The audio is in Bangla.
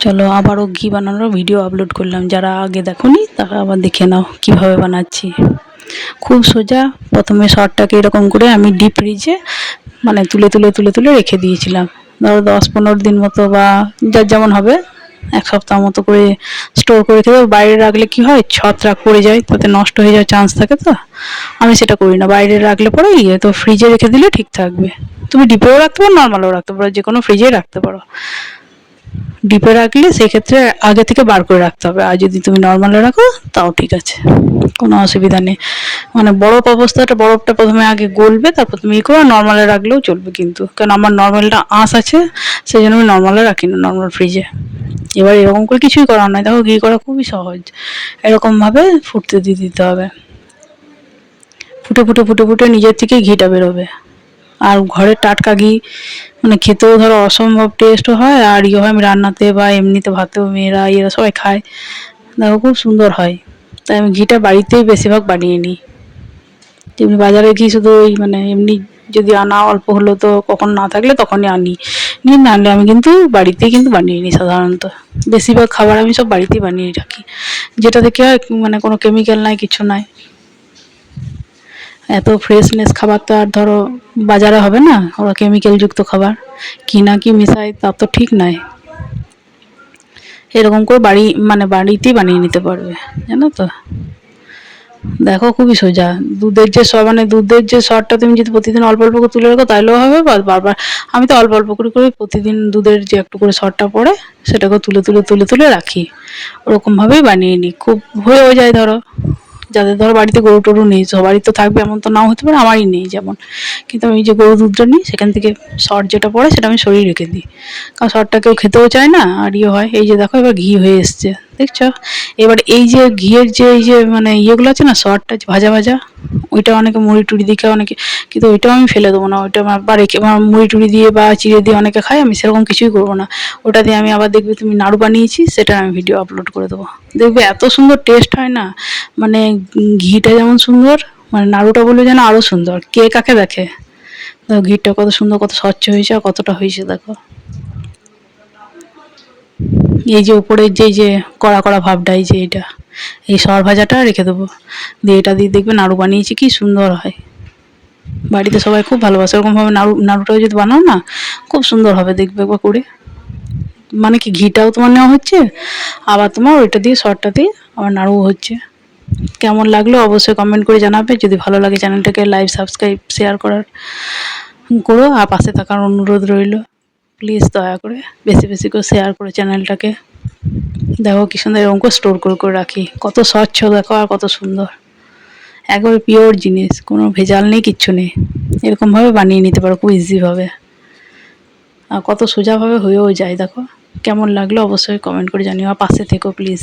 চলো আবারও ঘি বানানোর ভিডিও আপলোড করলাম, যারা আগে দেখোনি তারা আবার দেখে নাও কিভাবে বানাচ্ছি। খুব সোজা। প্রথমে সরটাকে এরকম করে আমি ডিপ ফ্রিজে মানে তুলে তুলে তুলে তুলে রেখে দিয়েছিলাম, ধরো 10-15 দিন মতো বা যার যেমন হবে, এক সপ্তাহ মতো করে স্টোর করে রেখে দেবো। বাইরে রাখলে কি হয়, ছত্রাক পড়ে যায়, তাতে নষ্ট হয়ে যাওয়ার চান্স থাকে। তো আমি সেটা করি না, বাইরে রাখলে পরে তো ফ্রিজে রেখে দিলে ঠিক থাকবে। তুমি ডিপেও রাখতে পারো, নর্মালও রাখতে পারো, যে কোনো ফ্রিজেই রাখতে পারো। ডিপে রাখলে সেক্ষেত্রে আগে থেকে বার করে রাখতে হবে, আর যদি তুমি নর্মালে রাখো তাও ঠিক আছে, কোনো অসুবিধা নেই। মানে বরফটা প্রথমে আগে গলবে, তারপর তুমি করো। নর্মালে রাখলেও চলবে কিন্তু, কারণ আমার নর্মালটা আঁশ আছে, সেই জন্য আমি নর্মালে রাখি না, নর্মাল ফ্রিজে। এবার এরকম করে কিছুই করার নয়, দেখো ঘি করা খুবই সহজ। এরকমভাবে ফুটতে দিয়ে দিতে হবে, ফুটে ফুটে ফুটে ফুটে নিজের থেকে ঘিটা বেরোবে। আর ঘরের টাটকা ঘি মানে খেতেও ধরো অসম্ভব টেস্টও হয়, আর হয় আমি রান্নাতে বা এমনিতে ভাতেও মেয়েরা এরা সবাই খায়, দেখো খুব সুন্দর হয়। তাই আমি ঘিটা বাড়িতেই বেশিরভাগ বানিয়ে নিই। তেমনি বাজারে ঘি শুধু ওই মানে এমনি যদি আনা অল্প হলো তো কখন না থাকলে তখনই আনি, নিয়ে না আনলে আমি কিন্তু বাড়িতেই কিন্তু বানিয়ে নিই সাধারণত। বেশিরভাগ খাবার আমি সব বাড়িতেই বানিয়ে রাখি, যেটা থেকে হয় মানে কোনো কেমিক্যাল নাই, কিছু নাই। এত ফ্রেশনেস খাবার তো আর ধরো বাজারে হবে না, ওরা কেমিক্যালযুক্ত খাবার কি না কি মেশায় তা তো ঠিক নয়। এরকম করে বাড়িতেই বানিয়ে নিতে পারবে, জানো তো। দেখো খুবই সোজা। দুধের যে সরটা তুমি যদি প্রতিদিন অল্প অল্প করে তুলে রাখো তাহলেও হবে, বা বারবার। আমি তো অল্প অল্প করে করে প্রতিদিন দুধের যে একটু করে সরটা পড়ে সেটাকে তুলে তুলে তুলে তুলে রাখি, ওরকমভাবেই বানিয়ে নিই। খুব হয়েও যায় ধরো, যাদের ধরো বাড়িতে গরু টরু নেই, সবারই তো থাকবে এমন তো নাও হতে পারে, আমারই নেই যেমন। কিন্তু আমি যে গরু দুধটা নিই সেখান থেকে সর যেটা পড়ে সেটা আমি সরিয়ে রেখে দিই, কারণ সরটা কেউ খেতেও চায় না, আর হয়। এই যে দেখো এবার ঘি হয়ে এসছে, দেখছো। এবার এই যে ঘিয়ের যে এই যে মানে ইয়েগুলো আছে না, সরটা ভাজা ভাজা, ওইটা অনেকে মুড়ি টুড়ি দিয়ে খায়, অনেকে। কিন্তু ওইটাও আমি ফেলে দেবো না, ওইটা বা রেখে মুড়ি টুড়ি দিয়ে বা চিড়ে দিয়ে অনেকে খায়, আমি সেরকম কিছুই করবো না। ওটা দিয়ে আমি আবার দেখবে তুমি নাড়ু বানিয়েছি, সেটা আমি ভিডিও আপলোড করে দেবো। দেখবে এত সুন্দর টেস্ট হয় না, মানে ঘিটা যেমন সুন্দর, মানে নাড়ুটা বলে যেন আরও সুন্দর। কে কাকে দেখে, দেখো ঘিটা কত সুন্দর, কত স্বচ্ছ হয়েছে আর কতটা হয়েছে দেখো। এই যে উপরের যে কড়া কড়া ভাবটা, এই যে এটা, এই সর ভাজাটা রেখে দেবো, দিয়ে এটা দিয়ে দেখবে নাড়ু বানিয়েছি কি সুন্দর হয়। বাড়িতে সবাই খুব ভালোবাসে এরকমভাবে নাড়ুটাও যদি বানাও না, খুব সুন্দর হবে দেখবে একবার করে। মানে কি ঘিটাও তোমার নেওয়া হচ্ছে, আবার তোমার ওইটা দিয়ে সরটা দিয়ে আবার নাড়ুও হচ্ছে। কেমন লাগলো অবশ্যই কমেন্ট করে জানাবে। যদি ভালো লাগে চ্যানেলটাকে লাইক, সাবস্ক্রাইব, শেয়ার করো, আর পাশে থাকার অনুরোধ রইল। প্লিজ দয়া করে বেশি বেশি করে শেয়ার করো চ্যানেলটাকে। দেখো কি সুন্দর, এরকম করে স্টোর করে করে রাখি, কত স্বচ্ছ দেখো আর কত সুন্দর। একবারে পিওর জিনিস, কোনো ভেজাল নেই, কিচ্ছু নেই। এরকমভাবে বানিয়ে নিতে পারো খুব ইজিভাবে, আর কত সোজাভাবে হয়েও যায়। দেখো কেমন লাগলো অবশ্যই কমেন্ট করে জানিও, আর পাশে থেকো প্লিজ।